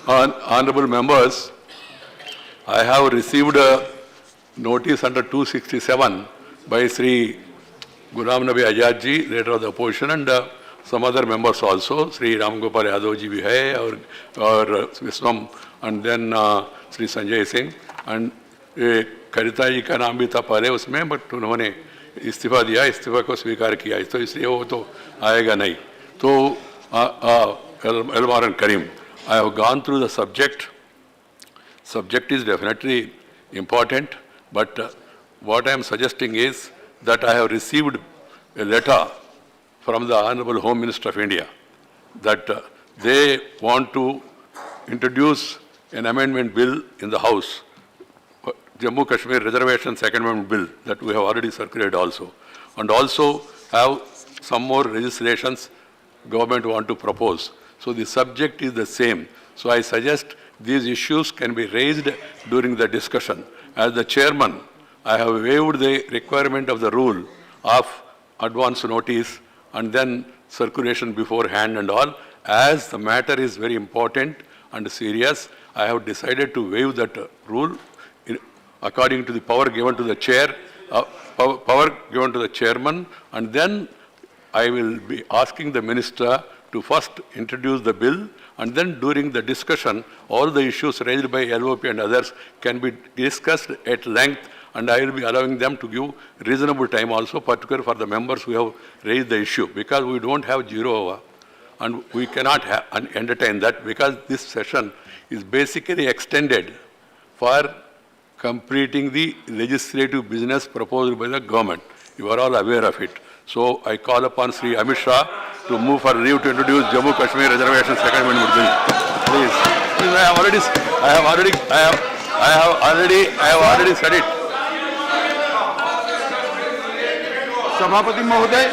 Honorable members, I have received a notice under 267 by Sri Ghulam Nabi Azad ji, leader of the opposition, and some other members also. Sri Ram Gopal Yadav ji bhi hai, or Viswam, and then Sri Sanjay Singh, and Kavita ji का नाम भी था पहले उसमें, but उन्होंने इस्तीफा दिया, इस्तीफा को स्वीकार किया, तो इसलिए वो तो आएगा नहीं. तो Elmar and Karim, I have gone through the subject. Subject is definitely important, but what I am suggesting is that I have received a letter from the Honorable Home Minister of India that they want to introduce an amendment bill in the House, Jammu Kashmir Reservation Second Amendment Bill, that we have already circulated also, and also have some more legislations government want to propose. So the subject is the same. So I suggest these issues can be raised during the discussion. As the chairman, I have waived the requirement of the rule of advance notice and then circulation beforehand and all. As the matter is very important and serious, I have decided to waive that rule according to the power given to the chair, power given to the chairman, and then I will be asking the minister to first introduce the bill, and then during the discussion, all the issues raised by LOP and others can be discussed at length, and I will be allowing them to give reasonable time also, particularly for the members who have raised the issue, because we don't have 0 hour, and we cannot entertain that, because this session is basically extended for completing the legislative business proposed by the government. You are all aware of it. So I call upon Sri Amit Shah to move for leave to introduce Jammu Kashmir Reservation Second Amendment Bill. Please. I have already said it. सभापति महोदय,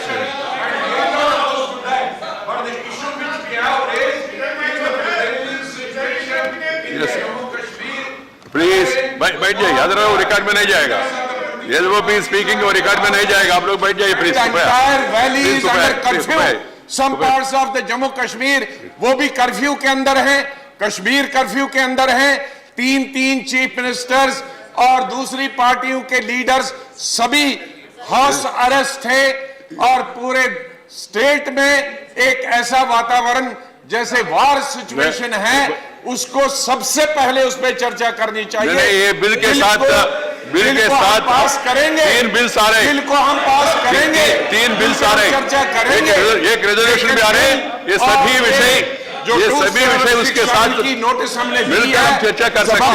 please बैठ जाइए, otherwise वो record में नहीं जाएगा. LOP speaking वो record में नहीं जाएगा. आप लोग बैठ जाइए please. Some parts of the Jammu Kashmir वो भी कर्फ्यू के अंदर हैं, कश्मीर कर्फ्यू के अंदर हैं. 3 चीफ मिनिस्टर्स और दूसरी पार्टियों के लीडर्स सभी हाउस अरेस्ट थे, और पूरे स्टेट में एक ऐसा वातावरण जैसे वार सिचुएशन है, उसको सबसे पहले उस पर चर्चा करनी चाहिए. ये बिल के साथ पास करेंगे. 3 बिल्स आ रहे हैं. बिल को हम पास करेंगे. 3 बिल्स आ रहे हैं. चर्चा करेंगे. एक रेजोल्यूशन भी आ रहे हैं. ये सभी विषय उसके साथ की नोटिस हमने मिलकर हम चर्चा कर सकते हैं.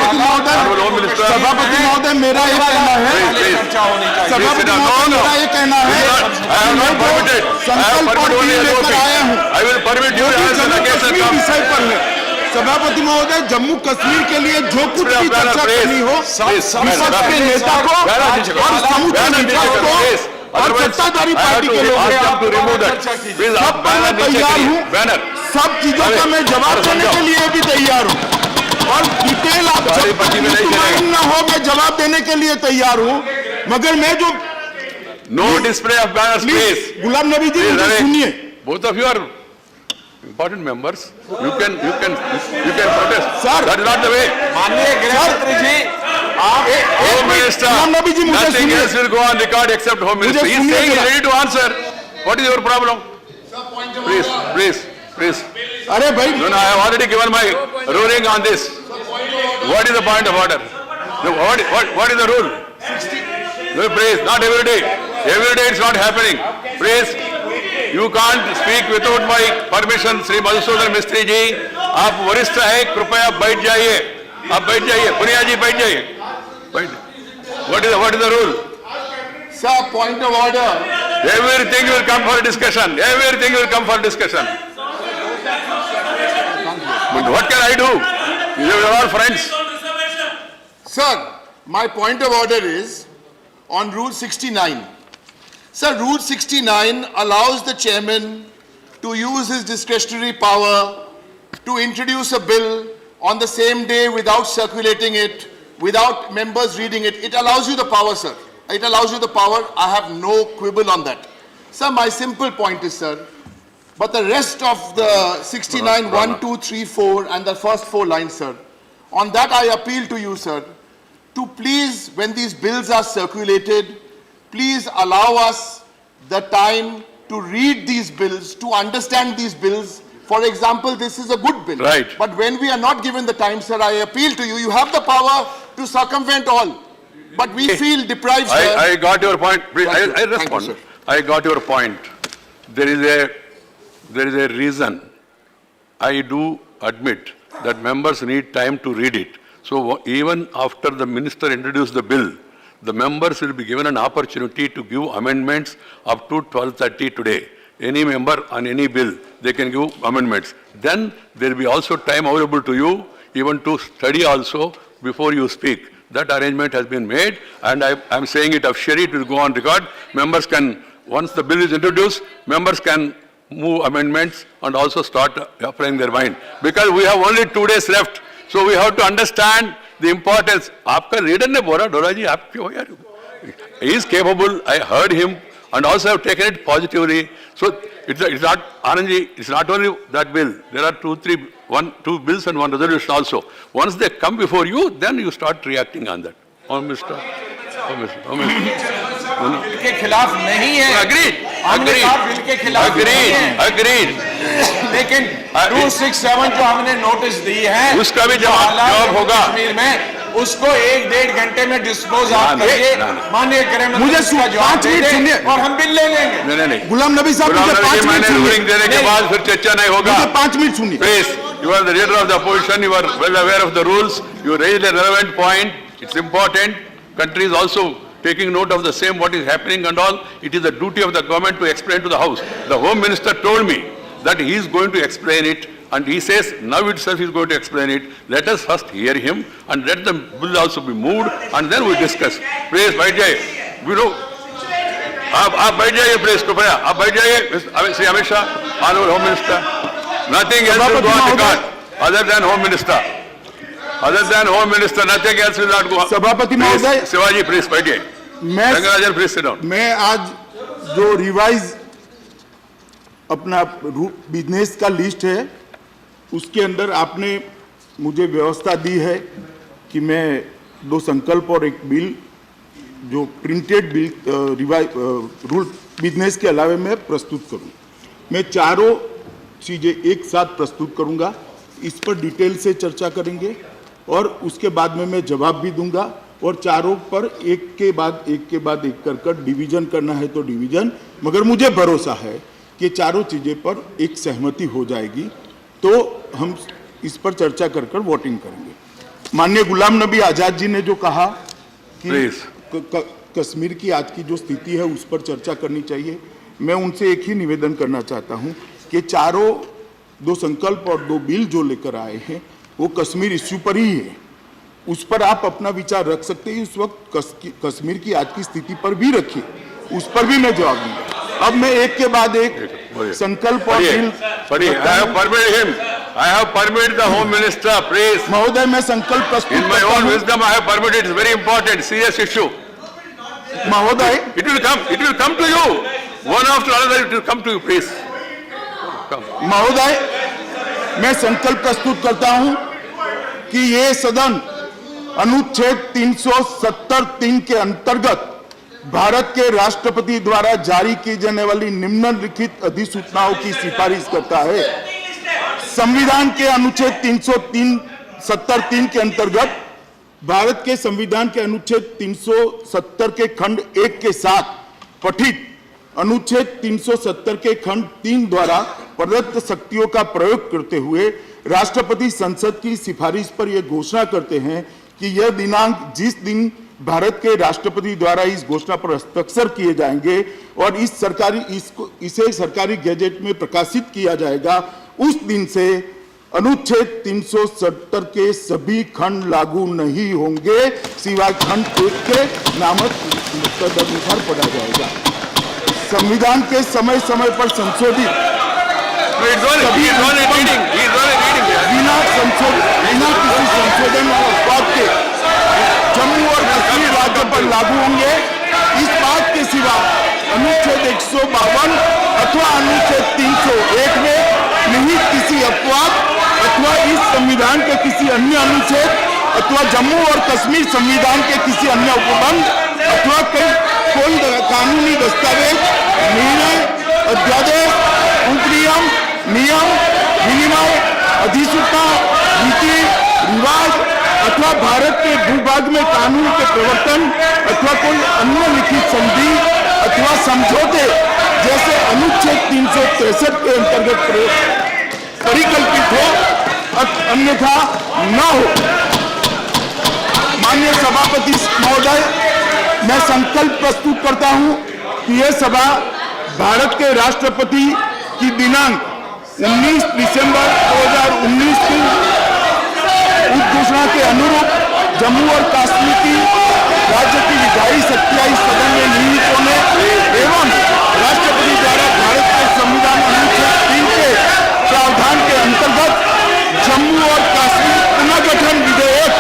सभापति महोदय, मेरा ये कहना है, सभापति महोदय मेरा ये कहना है, I will permit you विषय पर है. सभापति महोदय, जम्मू कश्मीर के लिए जो कुछ भी चर्चा करनी हो, विपक्ष के नेता को और समूचे विपक्ष को और सत्ताधारी पार्टी के लोगों सब पर मैं तैयार हूँ. सब चीजों का मैं जवाब देने के लिए भी तैयार हूँ, और डिटेल आप न हो मैं जवाब देने के लिए तैयार हूँ, मगर मैं जो no display of banners please. Ghulam Nabi ji, सुनिए. Both of you are important members. You can protest. Sir, that is not the way. माननीय गृहमंत्री जी, आप Home Minister, नबी जी, मुझे nothing else will go on record except Home Minister. He is saying he is ready to answer. What is your problem? Please. अरे भाई, no, I have already given my ruling on this. What is the point of order? What is the rule? No, please, not every day. Every day it's not happening. Please. You can't speak without my permission, Sri Madhusudan Mistry ji. आप वरिष्ठ हैं, कृपया बैठ जाइए. आप बैठ जाइए. पुनिया जी बैठ जाइए. What is the rule? Sir, point of order. Everything will come for discussion. Everything will come for discussion. But what can I do? You are all friends. Sir, my point of order is on Rule 69. Sir, Rule 69 allows the chairman to use his discretionary power to introduce a bill on the same day without circulating it, without members reading it. It allows you the power, sir. It allows you the power. I have no quibble on that. Sir, my simple point is, sir, But the rest of the 69, 1, 2, 3, 4 and the first 4 lines, sir, on that I appeal to you, sir, to please, when these bills are circulated, please allow us the time to read these bills, to understand these bills. For example, this is a good bill. Right. But when we are not given the time, sir, I appeal to you, you have the power to circumvent all. But we feel deprived, sir. I got your point. Please, Thank you. I Thank you, respond. sir. I got your point. There is a reason. I do admit that members need time to read it. So even after the minister introduced the bill, the members will be given an opportunity to give amendments up to 12:30 today. Any member on any bill, they can give amendments. Then there will be also time available to you, even to study also before you speak. That arrangement has been made, and I'm saying it officially, it will go on record. Members can, once the bill is introduced, members can move amendments and also start applying their mind. Because we have only 2 days left, so we have to understand the importance. आपका leader ने बोला, डोला जी, आप क्यों यार? He is capable. I heard him, and also have taken it positively. So it's not, Anandji, it's not only that bill. There are 2 bills and 1 resolution also. Once they come before you, then you start reacting on that. Oh, Mr. Bill के खिलाफ नहीं है। Agreed. हमने कहा bill के खिलाफ नहीं है। Agreed. लेकिन 267 जो हमने नोटिस दी है उसका भी जवाब होगा। कश्मीर में उसको 1-1.5 घंटे में डिस्पोज आप करिए, माननीय गृह मंत्री मुझे उसका जवाब 5 मिनट दे सुनिए। दें और हम बिल ले लेंगे। नहीं। गुलाम नबी साहब, मुझे 5 मिनट मैंने सुनिए। रूलिंग देने के बाद फिर चर्चा नहीं होगा। मुझे 5 मिनट सुनिए। Please, you are the leader of the opposition, you are well aware of the rules, you raised a relevant point, it's important. Country is also taking note of the same, what is happening and all. It is the duty of the government to explain to the House. The Home Minister told me that he is going to explain it, and he says now itself he is going to explain it. Let us first hear him and let the bill also be moved, and then we discuss. Please, बैठ जाइए. We know. आप बैठ जाइए, please, कृपया. आप बैठ जाइए. Shri Amit Shah, Honorable Home Minister. Nothing else will go on record other than Home Minister. Other than Home Minister, nothing else will not go on. सभापति महोदय, शिवाजी, please, बैठिए. Rangarajan, please sit down. मैं आज जो रिवाइज अपना बिजनेस का लिस्ट है, उसके अंदर आपने मुझे व्यवस्था दी है कि मैं 2 संकल्प और 1 बिल, जो प्रिंटेड बिल रूल बिजनेस के अलावे मैं प्रस्तुत करूं। मैं चारों चीज़ें एक साथ प्रस्तुत करूंगा, इस पर डिटेल से चर्चा करेंगे और उसके बाद में मैं जवाब भी दूंगा, और चारों पर एक के बाद एक कर डिवीजन करना है तो डिवीजन, मगर मुझे भरोसा है कि चारों चीज़ें पर एक सहमति हो जाएगी, तो हम इस पर चर्चा कर वोटिंग करेंगे। माननीय गुलाम नबी आज़ाद जी ने जो कहा कि कश्मीर की आज की जो स्थिति है उस पर चर्चा करनी चाहिए, मैं उनसे एक ही निवेदन करना चाहता हूं कि चारों 2 संकल्प और 2 बिल जो लेकर आए हैं वो कश्मीर इश्यू पर ही है, उस पर आप अपना विचार रख सकते हैं। उस वक्त कश्मीर की आज की स्थिति पर भी रखिए, उस पर भी मैं जवाब दूंगा। अब मैं एक के बाद एक संकल्प और bill I have permitted the Home Minister, please. महोदय, मैं संकल्प प्रस्तुत In my own wisdom, I have permitted. It's very important, serious issue. महोदय, It will come to you. One after another, it will come to you, please. Come. महोदय, मैं संकल्प प्रस्तुत करता हूं कि ये सदन अनुच्छेद 370(3) के अंतर्गत भारत के राष्ट्रपति द्वारा जारी की जाने वाली निम्नलिखित अधिसूचनाओं की सिफारिश करता है। संविधान के अनुच्छेद 370(3) के अंतर्गत भारत के संविधान के अनुच्छेद 370 के खंड 1 के साथ पठित अनुच्छेद 370 के खंड 3 द्वारा प्रदत्त शक्तियों का प्रयोग करते हुए राष्ट्रपति संसद की सिफारिश पर यह घोषणा करते हैं कि यह दिनांक जिस दिन भारत के राष्ट्रपति द्वारा इस घोषणा पर हस्ताक्षर किए जाएंगे और इसे सरकारी गैजेट में प्रकाशित किया जाएगा, उस दिन से अनुच्छेद 370 के सभी खंड लागू नहीं होंगे, सिवाय खंड 1 के नामक तदनुसार पढ़ा जाएगा। संविधान के समय समय पर संशोधित बिना किसी संशोधन और उत्पाद के जम्मू और कश्मीर राज्य पर लागू होंगे। इस बात के सिवा अनुच्छेद 152 अथवा अनुच्छेद 300 एक में निहित किसी अपवाद अथवा इस संविधान के किसी अन्य अनुच्छेद अथवा जम्मू और कश्मीर संविधान के किसी अन्य उपबंध अथवा कोई कानूनी दस्तावेज, निर्णय, अध्यादेश, उपनियम, नियम, विनिमय, अधिसूचना, रीति रिवाज अथवा भारत के भूभाग में कानून के प्रवर्तन अथवा कोई अन्य लिखित संधि अथवा समझौते जैसे अनुच्छेद 363 के अंतर्गत परिकल्पित हो, अन्यथा न हो। माननीय सभापति महोदय, मैं संकल्प प्रस्तुत करता हूं कि यह सभा भारत के राष्ट्रपति की दिनांक 19 दिसंबर 2019 की उद्घोषणा के अनुरूप जम्मू और कश्मीर की राज्य की विधायी शक्तियां इस सदन में निहित होने एवं राष्ट्रपति द्वारा भारत के संविधान अनुच्छेद 3 के प्रावधान के अंतर्गत जम्मू और कश्मीर पुनर्गठन विधेयक,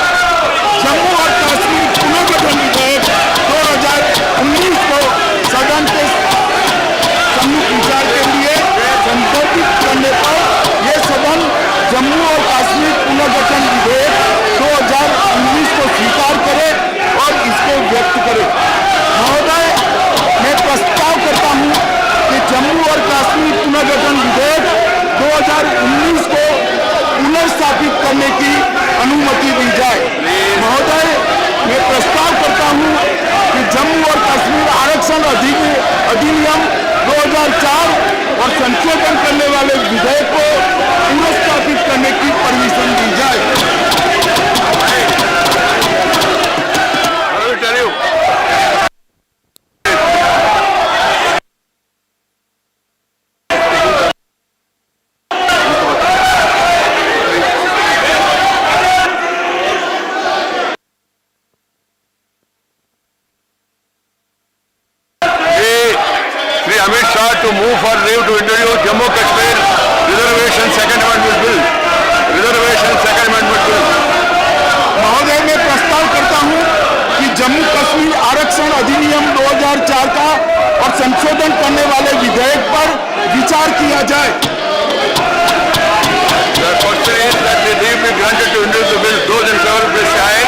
जम्मू और कश्मीर पुनर्गठन विधेयक 2019 को सदन के सम्मुख विचार के लिए संदर्भित करने पर यह सदन जम्मू और कश्मीर पुनर्गठन विधेयक 2019 को स्वीकार करे और इसको व्यक्त करे। महोदय, मैं प्रस्ताव करता हूं कि जम्मू और कश्मीर पुनर्गठन विधेयक 2019 को पुनर्स्थापित करने की अनुमति दी जाए। महोदय, मैं प्रस्ताव करता हूं कि जम्मू और कश्मीर आरक्षण अधिनियम 2004 और संशोधन करने वाले विधेयक को पुनर्स्थापित करने की परमिशन दी जाए। Amit Shah to move for leave to introduce Jammu Kashmir Reservation Second Amendment Bill. Reservation Second Amendment Bill. महोदय, मैं प्रस्ताव करता हूं कि जम्मू कश्मीर आरक्षण अधिनियम 2004 का और संशोधन करने वाले विधेयक पर विचार किया जाए। The question is that the leave be granted to introduce the bill. Those in favor, please say aye.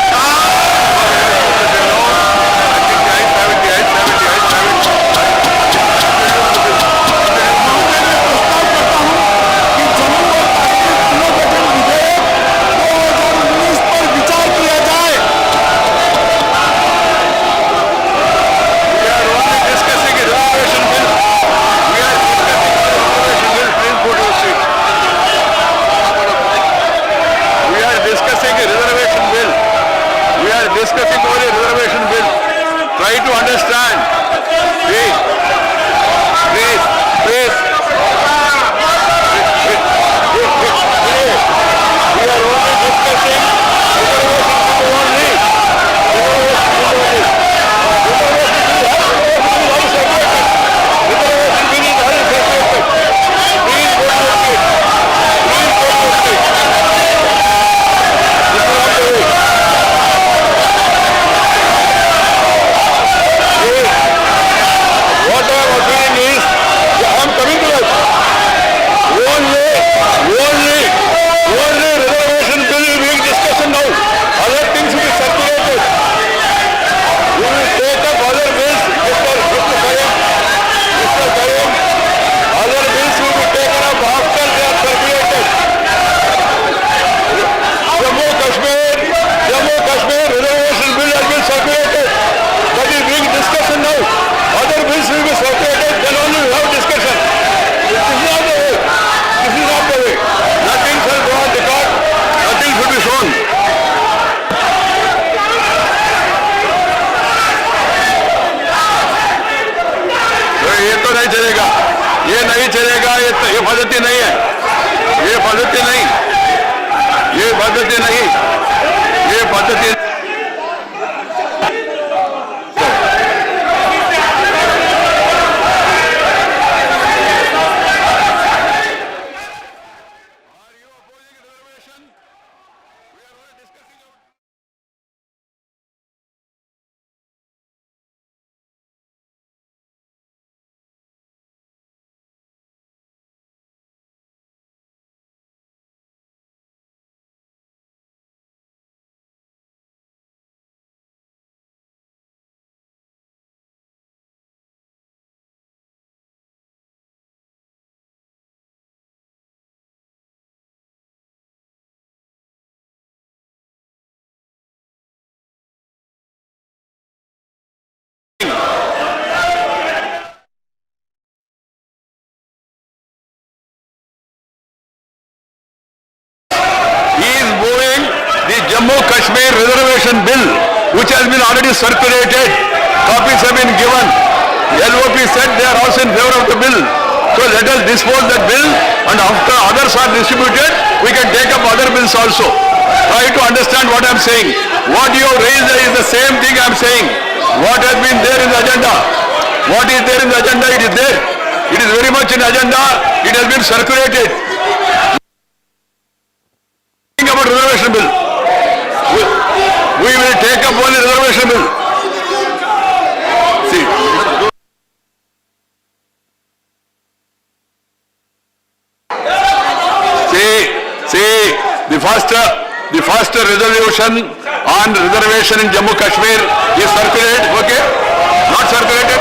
Discussing only reservation bill. Try to understand. Please. Please. Please. We are only discussing reservation bill only. ये नहीं चलेगा, ये पद्धति नहीं है, ये पद्धति नहीं, ये पद्धति नहीं, ये पद्धति Kashmir Reservation Bill, which has been already circulated, copies have been given. LOP said they are also in favor of the bill. So let us dispose that bill, and after others are distributed, we can take up other bills also. Try to understand what I am saying. What you have raised is the same thing I am saying. What has been there in the agenda? What is there in the agenda? It is there. It is very much in agenda. It has been circulated. Think about reservation bill. We will take up only reservation bill. See. See, the first resolution on reservation in Jammu Kashmir is circulated, okay? Not circulated?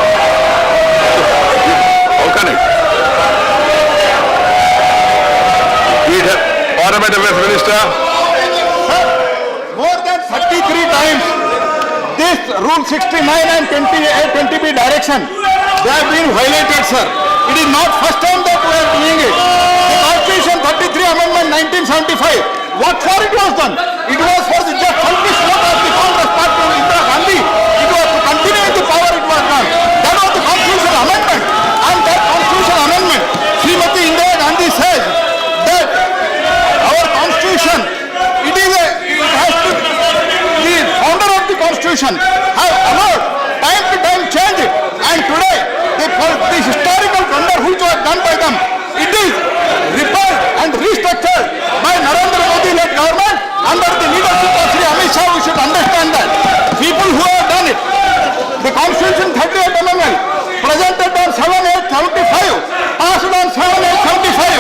How can it? Parliament Affairs Minister. More than 33 times, this Rule 69 and 20B direction, they have been violated, sir. It is not first time that we are doing it. The Constitution 33 Amendment 1975, what for it was done? It was for the just selfish vote of the Congress party of Indira Gandhi. It was to continue in the power it was done. That was the Constitutional Amendment. And that Constitutional Amendment, Srimati Indira Gandhi says that our Constitution, it has to, the founder of the Constitution have allowed time to time change it. And today, the historical blunder which was done by them, it is repaired and restructured by Narendra Modi-led government under the leadership of Sri Amit Shah. We should understand that. People who have done it, the Constitution 38 Amendment, presented on 7/8/75, passed on 7/8/75,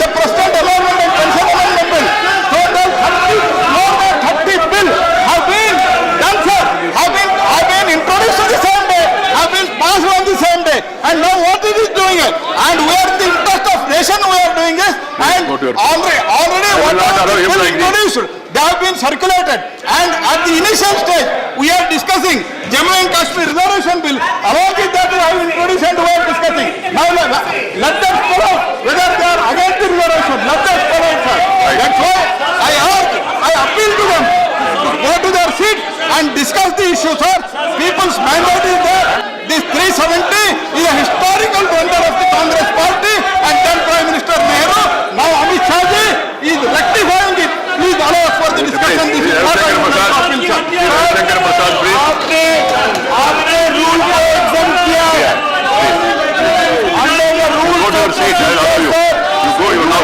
the President Amendment and Pension Amendment Bill, total more than 30 bill have been done, sir, have been introduced on the same day, have been passed on the same day, and now what it is doing it, and we are in the interest of nation we are doing this, and already what are the bill introduced, they have been circulated, and at the initial stage we are discussing Jammu and Kashmir Reservation Bill. Along with that we have introduced and we are discussing. Now let them spell out whether they are against the reservation. Let them spell out, sir. That's why I appeal to them to go to their seat and discuss the issue, sir. People's mandate is there. This 370 is a historical blunder of the Congress party and then Prime Minister Nehru. Now Amit Shah ji is rectifying it. Please allow us for the discussion. This is not a Shankar Prasad, please. आपने rule को exam किया है। Under the rule Go to your seat. I will allow you. You go, you now.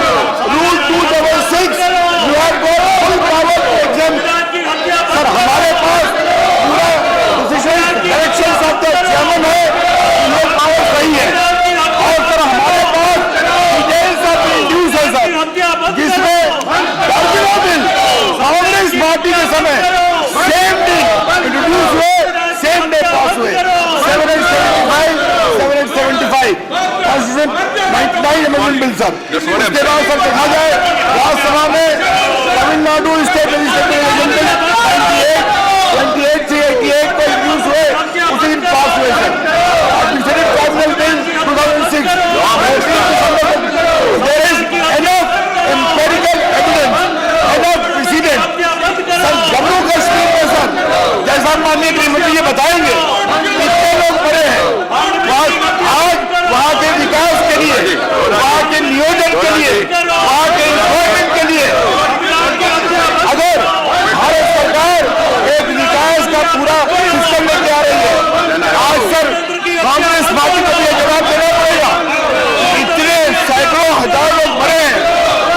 Rule 266 you have got full power to exam. Sir हमारे पास पूरा decision directions of the chairman है, ये power सही है। और सर हमारे पास डिटेल्स ऑफ इंड्यूस है सर, जिसमें दर्जनों बिल कांग्रेस पार्टी के समय सेम डे इंट्रोड्यूस हुए, सेम डे पास हुए। 775 कॉन्स्टिट्यूशन 99 अमेंडमेंट बिल सर। उसके बाद सर देखा जाए राज्यसभा में तमिलनाडु स्टेट लेजिस्लेटिव बिल 28 से 88 को इंट्रोड्यूस हुए, उसी दिन पास हुए sir. Administrative tribunal bill 2006, there is enough empirical evidence, enough precedent. Sir Jammu Kashmir में सर जैसा माननीय गृहमंत्री ये बताएंगे, कितने लोग पड़े हैं आज वहाँ के विकास के लिए, वहाँ के नियोजन के लिए, वहाँ के इन्वेस्टमेंट के लिए। अगर भारत सरकार एक विकास का पूरा सिस्टम लेके आ रही है, आज सर कांग्रेस पार्टी को भी जवाब देना पड़ेगा। इतने सैकड़ों हजार लोग मरे हैं,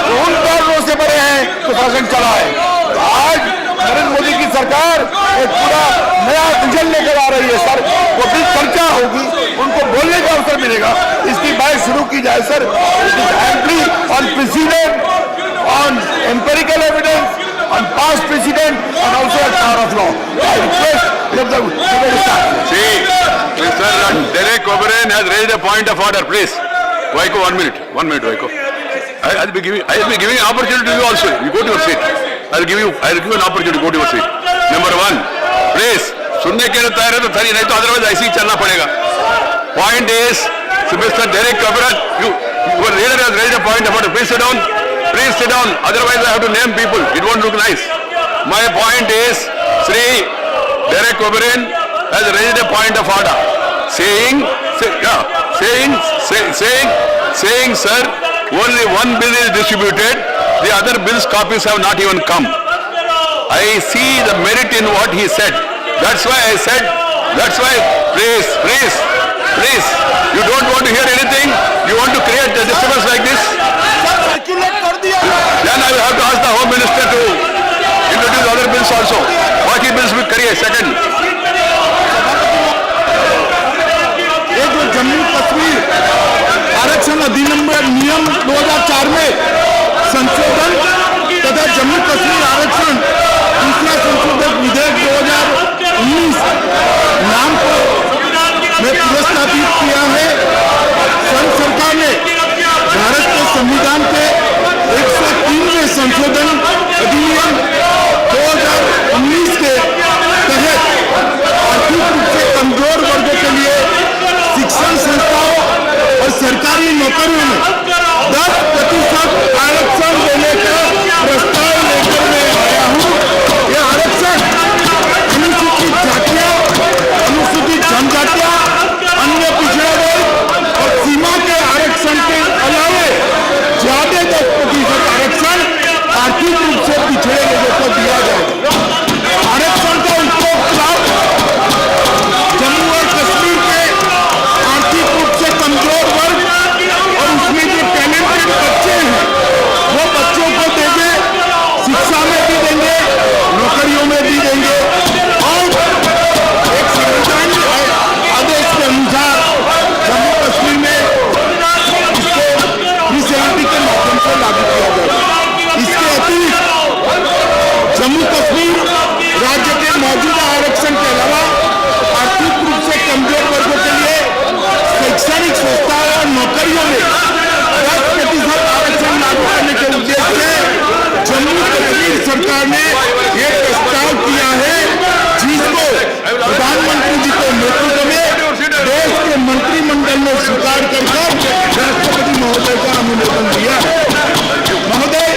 तो उन कारणों से मरे हैं तो शासन चला है। आज नरेंद्र मोदी की सरकार एक पूरा नया विजन लेकर आ रही है सर, वो भी चर्चा होगी, उनको बोलने का अवसर मिलेगा। इसकी बात शुरू की जाए sir. Amply on president, on empirical evidence, on past president and also eight power of law. I request let the See, Mr. Derek O'Brien has raised a point of order, please. Vaiko, 1 minute, Vaiko. I'll be giving an opportunity to you also. You go to your seat. I'll give you an opportunity to go to your seat. Number 1, please. सुनने के लिए तैयार है तो सही, नहीं तो otherwise ऐसे ही चलना पड़ेगा। Point is, Mr. Derek O'Brien, your leader has raised a point of order. Please sit down. Otherwise, I have to name people. It won't look nice. my point is, Sri Derek Oberyn has raised a point of order, saying, sir, only one bill is distributed, the other bills copies have not even come. I see the merit in what he said. That's why I said, please, you don't want to hear anything, you want to create a disturbance like this? Circulate कर दिया Then I will have to ask the Home Minister to introduce other bills also. बाकी bills भी करिए. Second, ये जो जम्मू कश्मीर आरक्षण अधिनियम 2004 में संशोधन तथा जम्मू कश्मीर आरक्षण दूसरा संशोधन विधेयक 2019 नाम को में पुरस्कृत किया है। संघ सरकार ने भारत के संविधान के 103वें संशोधन अधिनियम 2019 के तहत आर्थिक रूप से कमजोर वर्गों के लिए शिक्षण संस्थाओं और सरकारी नौकरियों में 10% आरक्षण देने का प्रस्ताव लेकर मैं आया हूँ। यह आरक्षण अनुसूचित जातियां, अनुसूचित जनजातियां, अन्य पिछड़ा वर्ग और सीमा के आरक्षण के अलावे ज्यादा 10% आरक्षण आर्थिक रूप से पिछड़े लोगों को दिया जाएगा। आरक्षण का उपयोग लाभ जम्मू और कश्मीर के आर्थिक रूप से कमजोर वर्ग और उसमें जो टैलेंटेड बच्चे हैं वो बच्चों को देंगे, शिक्षा में भी देंगे, नौकरियों में भी देंगे और एक संवैधानिक आदेश के अनुसार जम्मू कश्मीर में इसको 370 के माध्यम से लागू किया जाएगा। इसके अतिरिक्त जम्मू कश्मीर राज्य के मौजूदा आरक्षण के अलावा आर्थिक रूप से कमजोर वर्गों के लिए शैक्षणिक संस्थाओं और नौकरियों में 10% आरक्षण लागू करने के उद्देश्य से जम्मू कश्मीर सरकार ने ये प्रस्ताव किया है, जिसको प्रधानमंत्री जी के नेतृत्व में देश के मंत्रिमंडल ने स्वीकार कर राष्ट्रपति महोदय का अनुमोदन दिया। महोदय,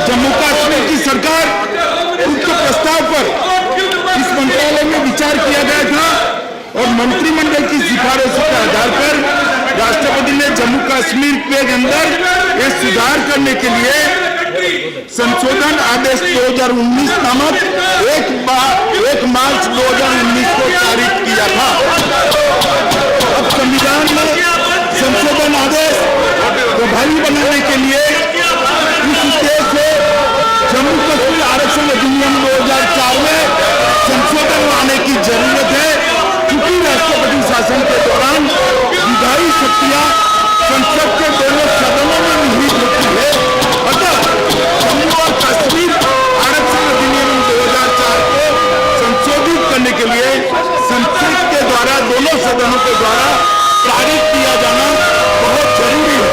जम्मू कश्मीर की सरकार उक्त प्रस्ताव पर इस मंत्रालय में विचार किया गया था और मंत्रिमंडल की सिफारिशों के आधार पर राष्ट्रपति ने जम्मू कश्मीर के अंदर ये सुधार करने के लिए संशोधन आदेश 2019 नामक 1 मार्च 2019 को पारित किया था। अब संविधान में संशोधन आदेश प्रभावी बनाने के लिए इस उद्देश्य से जम्मू कश्मीर आरक्षण अधिनियम 2004 में संशोधन लाने की जरूरत है, क्योंकि राष्ट्रपति शासन के दौरान विधायी शक्तियां संसद के दोनों सदनों में निहित होती है। अतः जम्मू और कश्मीर आरक्षण अधिनियम 2004 को संशोधित करने के लिए संसद के द्वारा दोनों सदनों के द्वारा पारित किया जाना बहुत जरूरी है।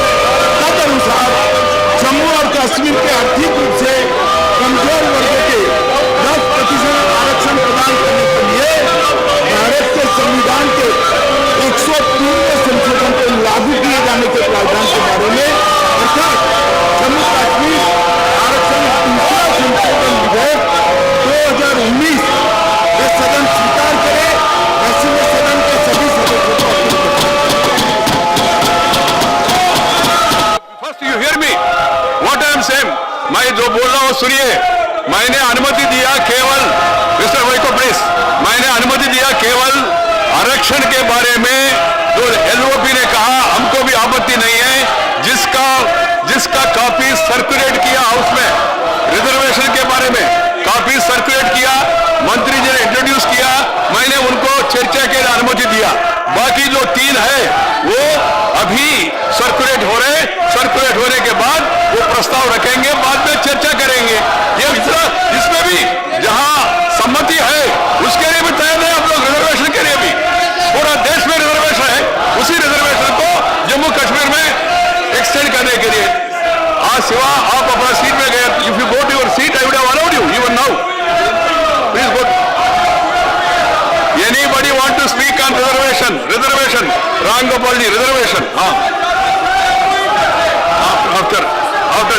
तदनुसार जम्मू और कश्मीर के आर्थिक रूप से कमजोर वर्गों के 10% आरक्षण प्रदान करने के लिए भारत के संविधान के 103वें संशोधन को लागू किए जाने के प्रावधान के बारे में अर्थात जम्मू कश्मीर आरक्षण दूसरा संशोधन विधेयक 2019 ये सदन स्वीकार करे, ऐसे में सदन के सभी सदस्यों को अपील करें। first you hear me. What I am saying, मैं जो बोल रहा हूँ सुनिए। मैंने अनुमति दिया केवल, मिस्टर वाइको प्लीज, मैंने अनुमति दिया केवल आरक्षण के बारे में जो एलओपी ने कहा हमको भी आपत्ति नहीं है, जिसका कॉपी सर्कुलेट किया हाउस में रिजर्वेशन के बारे में कॉपी सर्कुलेट किया, मंत्री जी ने इंट्रोड्यूस किया, मैंने उनको चर्चा के लिए अनुमति दिया। बाकी जो 3 है वो अभी सर्कुलेट हो रहे, सर्कुलेट होने के बाद वो प्रस्ताव रखेंगे, बाद में चर्चा करेंगे। ये इसमें भी जहां सम्मति है उसके लिए भी तैयार है हम लोग, रिजर्वेशन के लिए भी। पूरा देश में रिजर्वेशन है, उसी रिजर्वेशन को जम्मू कश्मीर में एक्सटेंड करने के लिए। आज सिवा आप अपना सीट में गए, if you go to your seat I would have allowed you even now, please go. Anybody want to speak on reservation? Ram Gopal ji, reservation. हाँ, after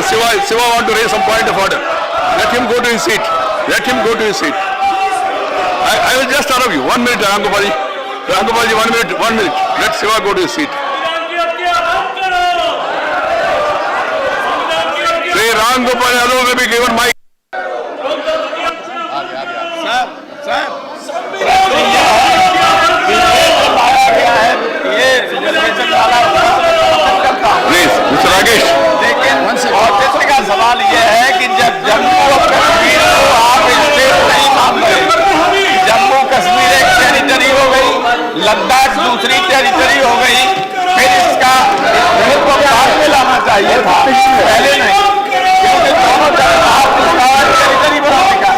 Siva want to raise some point of order. Let him go to his seat. Let him go to his seat. I will just allow you. 1 minute, Rangopalji. Rangopalji, 1 minute, 1 minute. Let Shiva go to his seat. Sri Rangopal Yadav will be given mic. Please, Mr. Rakesh. लेकिन office का सवाल ये है कि जब जम्मू और कश्मीर को आप स्टेट नहीं मानते, जम्मू कश्मीर एक टेरिटरी हो गई, लद्दाख दूसरी टेरिटरी हो गई, फिर इसका बिल को बाद में लाना चाहिए था, पहले नहीं, क्योंकि दोनों तरफ आप इसका टेरिटरी बनाने का,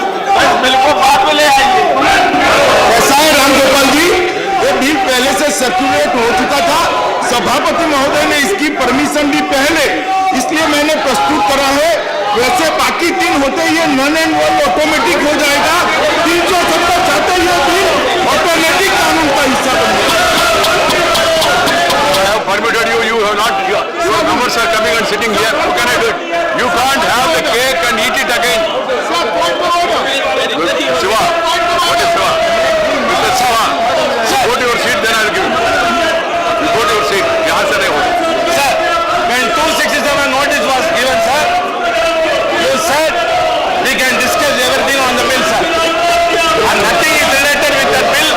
इस बिल को बाद में ले आइए। ऐसा है रामगोपाल जी, ये बिल पहले से सर्कुलेट हो चुका था, सभापति महोदय ने इसकी परमिशन भी पहले, इसलिए मैंने प्रस्तुत करा है। वैसे बाकी 3 होते ये नॉन एनुअल ऑटोमेटिक हो जाएगा। 370 चाहते ये बिल ऑटोमेटिक कानून का हिस्सा बन जाएगा। I have permitted you. You have not. Your members are coming and sitting here. How can I do it? You can't have the cake and eat it again. Shiva, what is Shiva? Mr. Shiva, go to your seat. Then I will give you. You go to your seat. यहाँ से नहीं होगा. Sir, when 267 notice was given, sir, you said we can discuss everything on the bill, sir. And nothing is related with the bill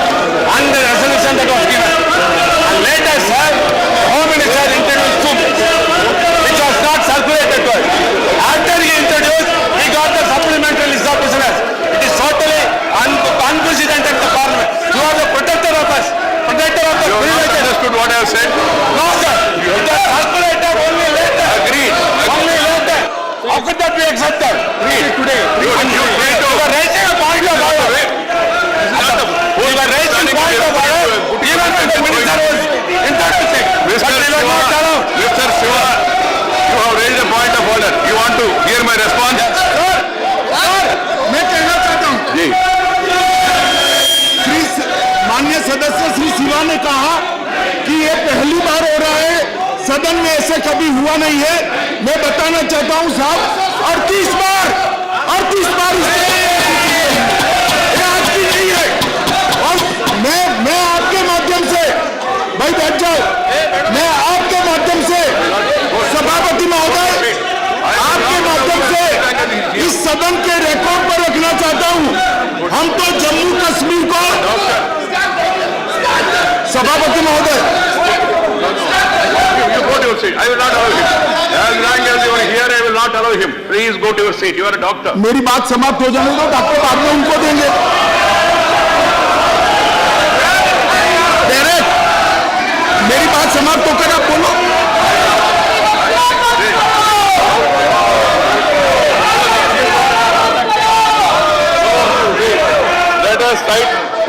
and the resolution that was given. And later, sir, Home Minister introduced 2 bills, which was not circulated to us. After he introduced, we got the supplementary list of prisoners. It is totally unprecedented in the Parliament. You are the protector of us, protector of the You have not privileges. understood what I have said. No, sir. It was calculated only later. Agreed. Only later. How could that be accepted? Read today. You were raising a point of order. We were raising a point of order even when the minister was introducing. Mr. But we were Shiva, not allowed. Mr. Shiva, you have raised a point of order. You want to hear my response? मैं कहना चाहता हूँ, जी. माननीय सदस्य श्री शिवा ने कहा कि ये पहली बार हो रहा है, सदन में ऐसे कभी हुआ नहीं है। मैं बताना चाहता हूं साहब, 38 बार ये आज की नहीं है। और मैं आपके माध्यम से, भाई बैठ जाओ, मैं आपके माध्यम से सभापति महोदय, आपके माध्यम से इस सदन के रिकॉर्ड पर रखना चाहता हूं, हम तो जम्मू कश्मीर को, सभापति महोदय, You go to your seat. I will not allow him. As long as you are here, I will not allow him. Please go to your seat. You are a doctor. मेरी बात समाप्त हो जाने दो, डॉक्टर बाद में उनको देंगे। डायरेक्ट मेरी बात समाप्त होकर आप बोलो।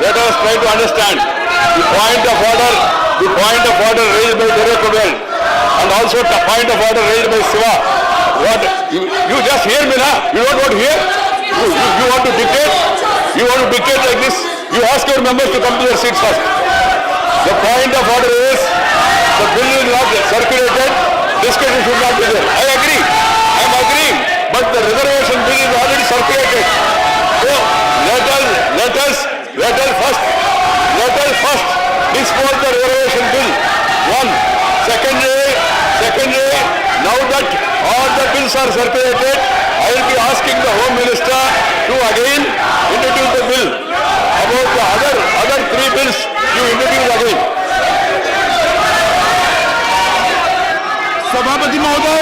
Let us try to understand the point of order raised by Derek O'Brien and also the point of order raised by Shiva. What you just hear me now? You don't want to hear? You want to dictate? You want to dictate like this? You ask your members to come to their seats first. The point of order is the bill is not circulated. Discussion should not be there. I agree. I am agreeing. But the reservation bill is already circulated. So let us first dispose the reservation bill. One. Secondly, now that all the bills are circulated, I will be asking the Home Minister to again introduce the bill. About the other 3 bills, you introduce again. सभापति महोदय,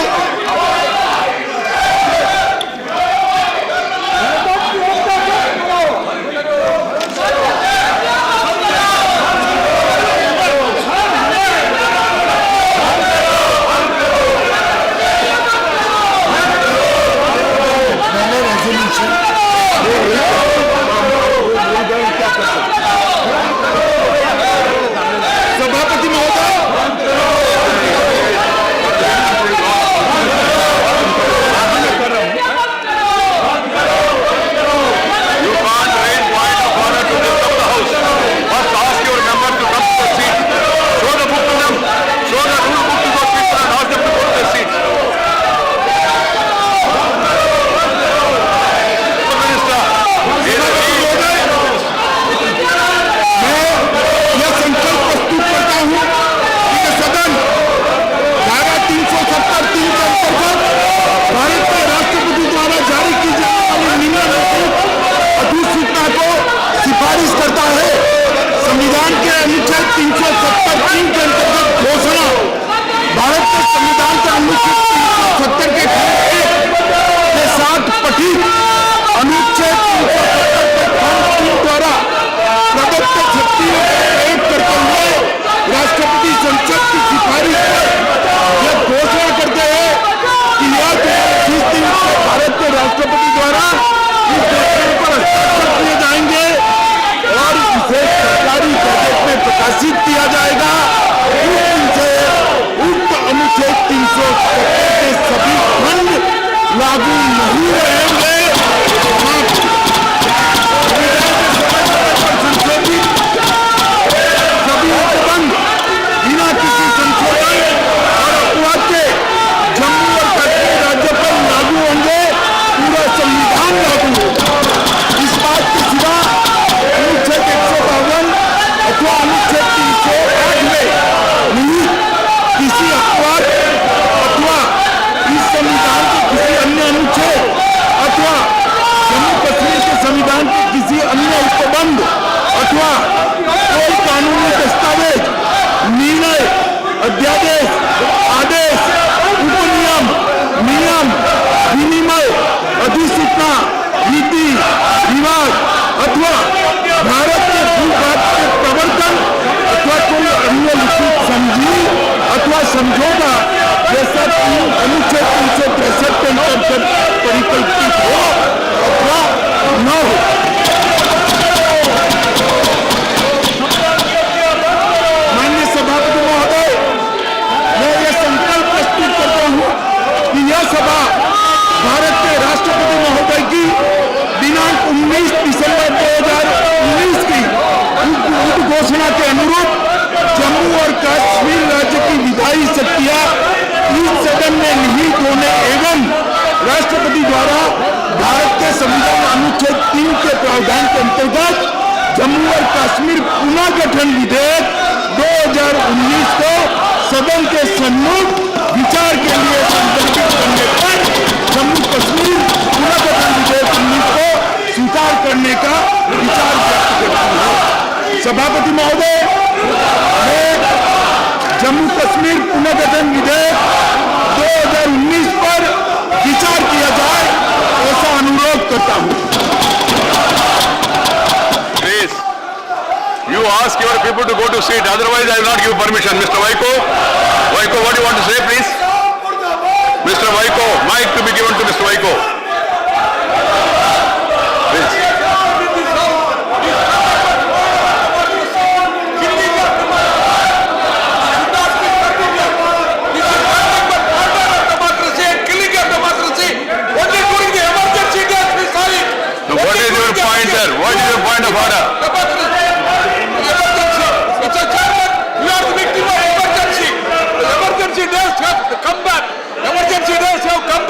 अथवा भारत के भूभाग के प्रवर्तन अथवा कोई अन्य लिखित संधि अथवा समझौता जैसा अनुच्छेद 363 के अंतर्गत परिकल्पित हो अथवा न हो। माननीय सभापति महोदय, मैं ये संकल्प प्रस्तुत करता हूँ कि यह सभा भारत के राष्ट्रपति महोदय की दिनांक 19 दिसंबर 2019 की उद्घोषणा के अनुरूप जम्मू और कश्मीर राज्य की विधायी शक्तियां इस सदन में निहित होने एवं राष्ट्रपति द्वारा भारत के संविधान अनुच्छेद 3 के प्रावधान के अंतर्गत जम्मू और कश्मीर पुनर्गठन विधेयक 2019 को सदन के सम्मुख विचार के लिए संदर्भित करने पर जम्मू कश्मीर पुनर्गठन विधेयक 19 को स्वीकार करने का विचार व्यक्त करता हूं। सभापति महोदय, मैं जम्मू कश्मीर पुनर्गठन विधेयक 2019 पर विचार किया जाए ऐसा अनुरोध करता हूं। Please, you ask your people to go to seat, otherwise I will not give permission. Mr. Vaiko, what do you want to say, please? Mr. Vaiko, mic to be given to Mr. Vaiko. Please. So what is your point there? What is your point of order?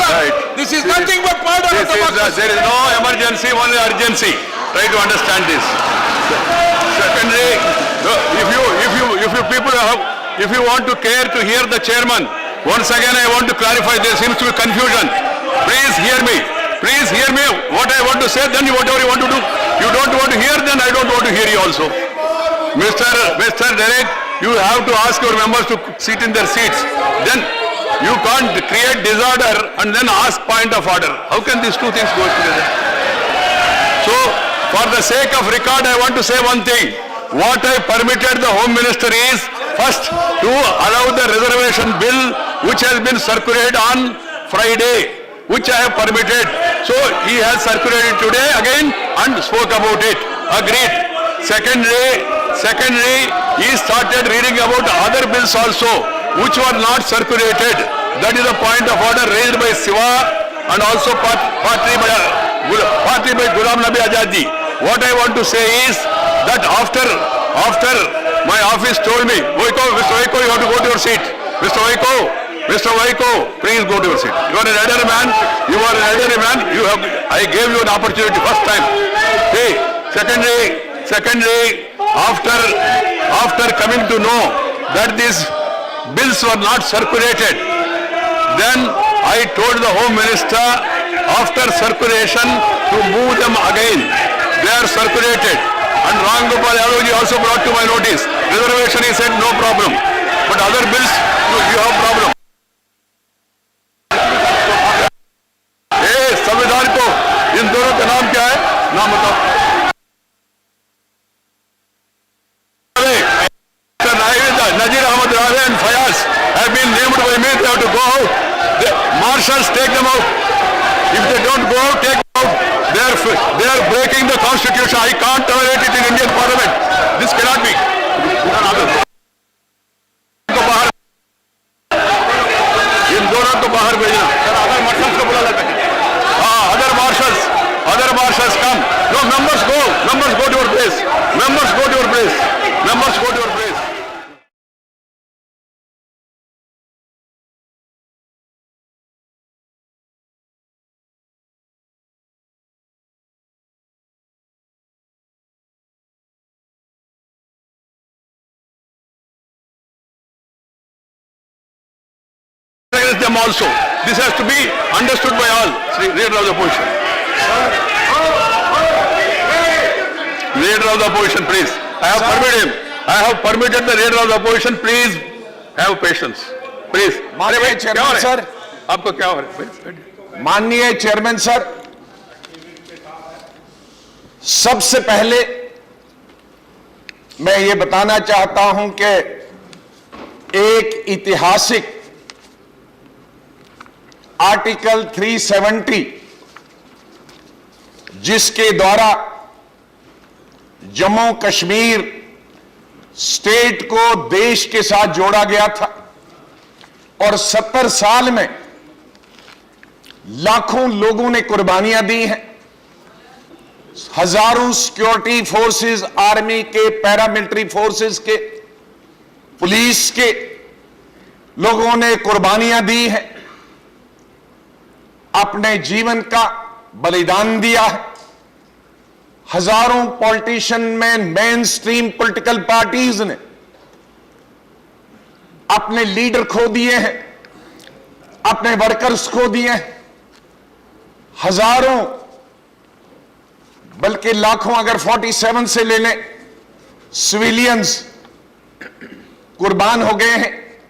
Right. This is nothing but part of democracy. There is no emergency, only urgency. Try to understand this. Secondly, if you want to care to hear the chairman, once again I want to clarify, there seems to be confusion. Please hear me. Please hear me. What I want to say, then whatever you want to do. You don't want to hear, then I don't want to hear you also. Mr. Derek, you have to ask your members to sit in their seats. Then you can't create disorder and then ask point of order. How can these two things go together? So, for the sake of record, I want to say one thing. What I permitted the Home Minister is, first, to allow the reservation bill which has been circulated on Friday, which I have permitted. So, he has circulated today again and spoke about it. Agreed. Secondly, he started reading about other bills also, which were not circulated. That is a point of order raised by Siva and also partly by Ghulam Nabi Azad ji. What I want to say is that after my office told me, Mr. Vaiko, you have to go to your seat. Mr. Vaiko, please go to your seat. You are an elderly man. I gave you an opportunity first time. Hey, secondly, after coming to know that these bills were not circulated, then I told the Home Minister after circulation to move them again. They are circulated. And Ram Gopal Yadav ji also brought to my notice. Reservation, he said no problem. But other bills, you have problem. संविधान को इन दोनों का नाम क्या है? नाम बताओ. Nazir Ahmad Raza and Fayaz have been named by me. They have to go out. The marshals take them out. If they don't go out, take them out. They are breaking the constitution. I can't tolerate it in Indian Parliament. This cannot be. इन दोनों को बाहर भेजना. Other marshals को बुला लेते हैं. Other marshals come. No, members go to your place. Members go to your place. Against them also. This has to be understood by all. Leader of the opposition. Leader of the opposition, please. I have permitted him. I have permitted the leader of the opposition. Please have patience. Please. माननीय chairman sir, आपको क्या हो रहा है? माननीय chairman sir, सबसे पहले मैं ये बताना चाहता हूं कि एक ऐतिहासिक आर्टिकल 370 जिसके द्वारा जम्मू कश्मीर स्टेट को देश के साथ जोड़ा गया था और 70 साल में लाखों लोगों ने कुर्बानियां दी हैं। हजारों सिक्योरिटी फोर्सेस, आर्मी के, पैरामिलिट्री फोर्सेस के, पुलिस के लोगों ने कुर्बानियां दी हैं, अपने जीवन का बलिदान दिया है। हजारों पॉलिटिशियन में मेन स्ट्रीम पॉलिटिकल पार्टीज ने अपने लीडर खो दिए हैं, अपने वर्कर्स खो दिए हैं। हजारों बल्कि लाखों, अगर 47 से ले लें, सिविलियंस कुर्बान हो गए हैं।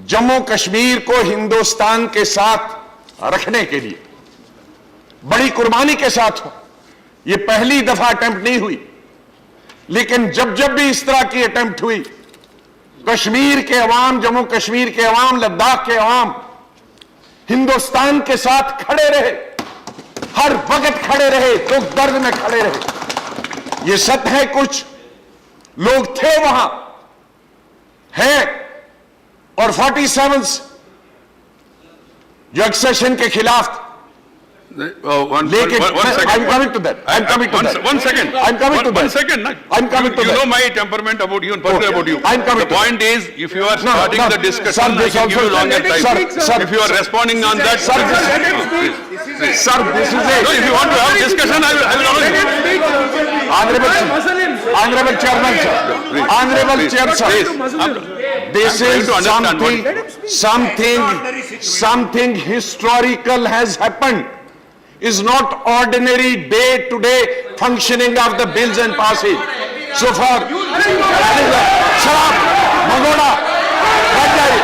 जम्मू कश्मीर को हिंदुस्तान के साथ रखने के लिए बड़ी कुर्बानी के साथ हो। यह पहली दफा अटेम्प्ट नहीं हुई, लेकिन जब जब भी इस तरह की अटेम्प्ट हुई, कश्मीर के अवाम, जम्मू कश्मीर के अवाम, लद्दाख के अवाम हिंदुस्तान के साथ खड़े रहे, हर वक्त खड़े रहे, दुख दर्द में खड़े रहे। यह सत्य है, कुछ लोग थे वहां, हैं, और 47 जो एक्सेशन के खिलाफ, लेकिन I'm coming to that. I'm coming to that. One second. I'm coming to that. One second. I'm coming to You that. know my temperament about you and personally about you. I'm coming The to point is, if you are No, starting no. the discussion, Sir, I this can give you also- longer time. Sir, If you are responding on that, Sir, please. Sir, this is No, if you want to have discussion, I will allow you. Honorable Chairman, sir. Honorable Chair, sir. Please. This I'm is trying to understand something historical has happened. Is not ordinary day-to-day functioning of the bills and passage. So far, शराब, भगोड़ा, बैठ जाइए।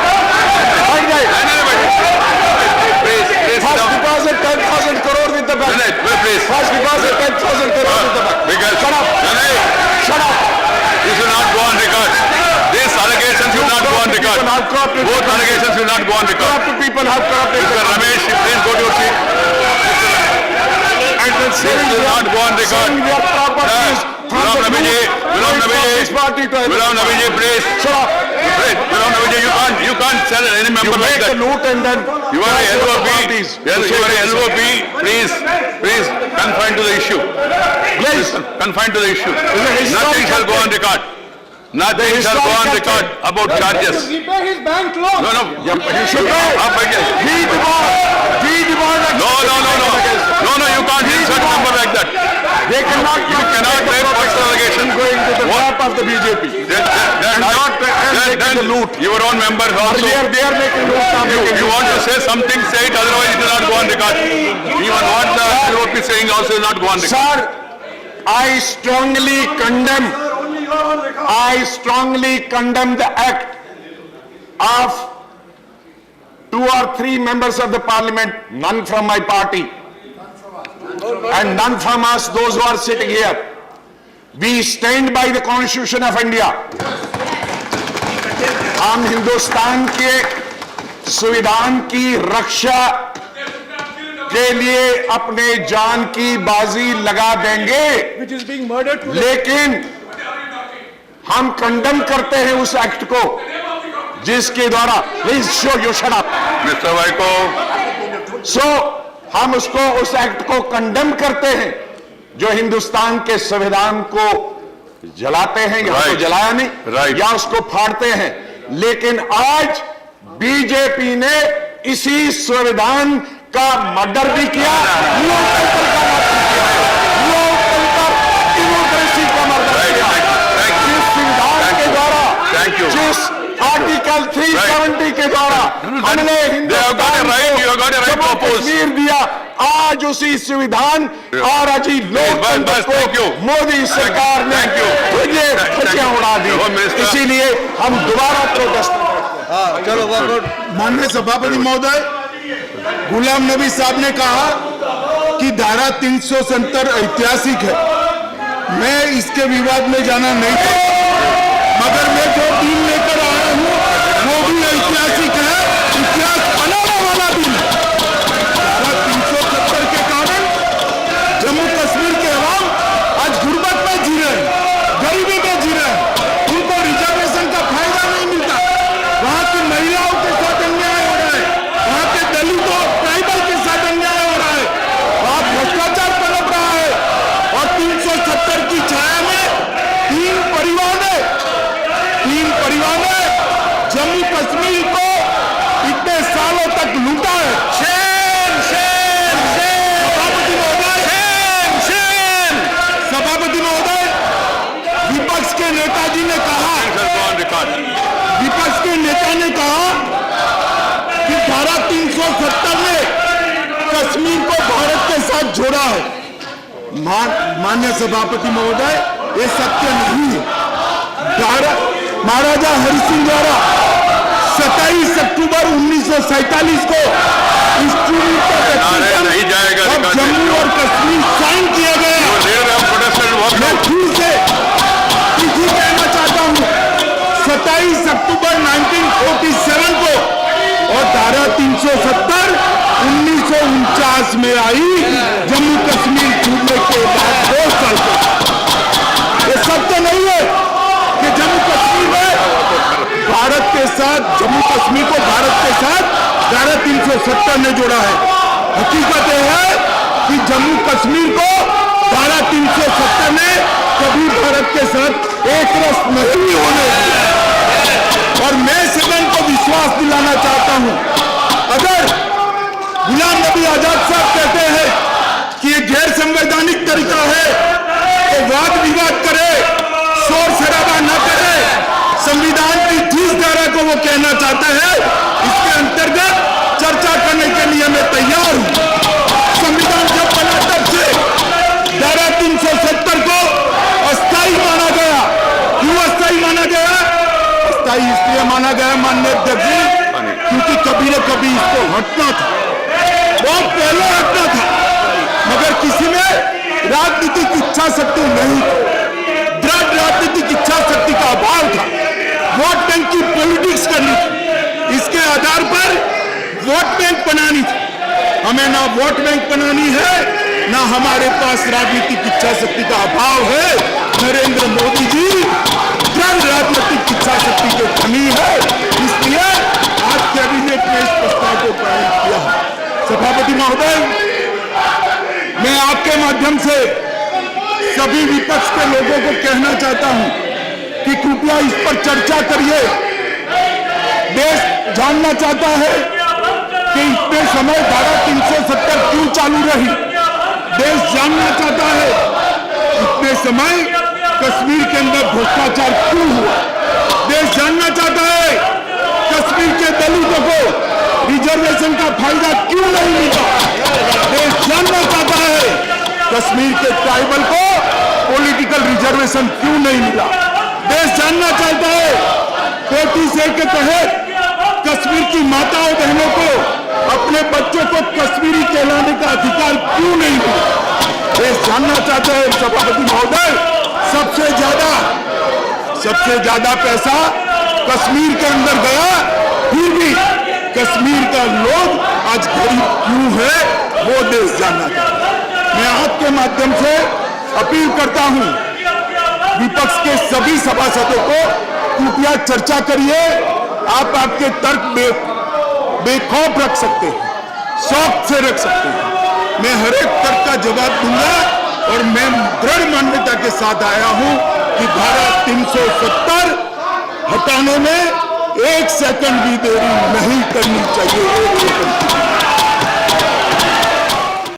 Please, First down. deposit 10,000 crore with the bank. Please. First deposit 10,000 crore with the bank. Because- Shut up. Shut up. This will not go on record. These allegations will not go on record. People have corrupted. Both allegations will not go on record. Corrupted people have corrupted. Mr. Ramesh, please go to your seat. And then selling will not go on record. selling their properties from Gulam the Nabi ji, Gulam Nabi ji, this party to Gulam Nabi ji, please. Shut up. Please, Gulam Nabi ji, you can't sell any You member like make a that. loot and then You are a pass your LOP. parties. Yes, you are a LOP. Please, confine to the issue. Please. Confine to the issue. a historical Nothing shall go on record. Nothing shall go on historical record about charges. repay his bank loan. No. You should pay. Up again. He demand. No, you can't insert number like that. They cannot. You cannot make personal allegations. Going to the What? trap of the BJP. Then making the loot. your own members also. They are making loot. Now making You loot. want to say something, say it, otherwise it will not go on record. Even what the LOP is saying also will not go on record. Sir, I strongly condemn the act of 2 or 3 members of the parliament, none from my party, and none from us, those who are sitting here. We stand by the Constitution of India. हम हिंदुस्तान के संविधान की रक्षा के लिए अपने जान की बाजी लगा देंगे, Which is being murdered today. लेकिन हम कंडम करते हैं उस एक्ट को जिसके द्वारा, please show you shut up. Mr. Vaiko, सो हम उसको, उस एक्ट को कंडम करते हैं जो हिंदुस्तान के संविधान को जलाते हैं, या तो Right. जलाया नहीं, Right. या उसको फाड़ते हैं। लेकिन आज बीजेपी ने इसी संविधान का मर्डर भी किया, लोकतंत्र का मर्डर किया, लोकतंत्र, डेमोक्रेसी का मर्डर Right. किया। Thank you. जिस संविधान के द्वारा, Thank you. जिस आर्टिकल 370 के द्वारा हमने They have got a Hindustan right, you have got a right to Jammu oppose. Kashmir दिया, आज उसी संविधान और अजी लोकतंत्र बस, thank को you. मोदी सरकार ने Thank you. खुशियां उड़ा दी। Home Minister. इसीलिए हम दोबारा प्रोटेस्ट करते हैं। माननीय सभापति महोदय, गुलाम नबी साहब ने कहा कि धारा 370 ऐतिहासिक है, मैं इसके विवाद में जाना नहीं चाहता, मगर मैं जो बिल लेकर आया हूं वो भी ऐतिहासिक है, इतिहास बनाने वाला बिल है। धारा 370 के कारण जम्मू कश्मीर के अवाम आज गुर्बत में जी रहे हैं, गरीबी में जी रहे हैं, उनको रिजर्वेशन का फायदा नहीं मिलता, वहां की महिलाओं के साथ अन्याय हो रहा है, वहां के दलितों ट्राइबल के साथ अन्याय हो रहा है, वहां भ्रष्टाचार पनप रहा है, और 370 की छाया में तीन परिवार ने जम्मू कश्मीर को इतने सालों तक लूटा है। सभापति महोदय, विपक्ष के नेताजी ने कहा, विपक्ष के नेता ने कहा कि धारा 370 ने कश्मीर को भारत के साथ जोड़ा है। मान्य सभापति महोदय, ये सत्य नहीं है। महाराजा हरि सिंह द्वारा 27 अक्टूबर 1947 को नहीं जाएगा, और जम्मू और कश्मीर साइन किया गया। मैं फिर से कहना चाहता हूं, 27 अक्टूबर 1947 को, और धारा 370 1949 में आई, जम्मू कश्मीर छूटने के बाद 2 साल तक। ये सत्य नहीं है कि जम्मू कश्मीर में भारत के साथ, जम्मू कश्मीर को भारत के साथ धारा 370 ने जोड़ा है। हकीकत यह है कि जम्मू कश्मीर को धारा 370 ने कभी भारत के साथ एक रस नहीं होने दिया। और मैं सदन को विश्वास दिलाना चाहता हूं, अगर गुलाम नबी आजाद साहब कहते हैं कि ये गैर संवैधानिक तरीका है, तो वाद विवाद करे, शोर शराबा न करे, संविधान की जिस धारा को वो कहना चाहते हैं इसके अंतर्गत चर्चा करने के लिए मैं तैयार हूं। संविधान जब बना तब से धारा 370 को अस्थायी माना गया। क्यों अस्थायी माना गया? अस्थायी इसलिए माना गया माननीय अध्यक्ष जी, क्योंकि कभी न कभी इसको हटना था, बहुत पहले हटना था, मगर किसी में राजनीतिक इच्छा शक्ति नहीं थी, दृढ़ राजनीतिक इच्छा शक्ति का अभाव था, वोट बैंक की पॉलिटिक्स करनी थी, इसके आधार पर वोट बैंक बनानी थी। हमें ना वोट बैंक बनानी है, ना हमारे पास राजनीतिक इच्छा शक्ति का अभाव है। नरेंद्र मोदी जी दृढ़ राजनीतिक इच्छा शक्ति के धनी है, इसलिए आज कैबिनेट ने इस प्रस्ताव को पारित किया है। सभापति महोदय, मैं आपके माध्यम से सभी विपक्ष के लोगों को कहना चाहता हूं कि कृपया इस पर चर्चा करिए। देश जानना चाहता है कि इतने समय धारा 370 क्यों चालू रही। देश जानना चाहता है इतने समय कश्मीर के अंदर भ्रष्टाचार क्यों हुआ। देश जानना चाहता है कश्मीर के दलितों को रिजर्वेशन का फायदा क्यों नहीं मिला। देश जानना चाहता है कश्मीर के ट्राइबल को पॉलिटिकल रिजर्वेशन क्यों नहीं मिला। देश जानना चाहता है 35A के तहत कश्मीर की माताओं बहनों को अपने बच्चों को कश्मीरी कहलाने का अधिकार क्यों नहीं मिला। देश जानना चाहता है सभापति महोदय, सबसे ज्यादा पैसा कश्मीर के अंदर गया, फिर भी कश्मीर का लोग आज गरीब क्यों है, वो देश जानना चाहता है। मैं आपके माध्यम से अपील करता हूं विपक्ष के सभी सभासदों को, कृपया चर्चा करिए। आप आपके तर्क बेखौफ रख सकते हैं, शौक से रख सकते हैं। मैं हर एक तर्क का जवाब दूंगा, और मैं दृढ़ मान्यता के साथ आया हूं कि धारा 370 हटाने में 1 सेकंड भी देरी नहीं करनी चाहिए।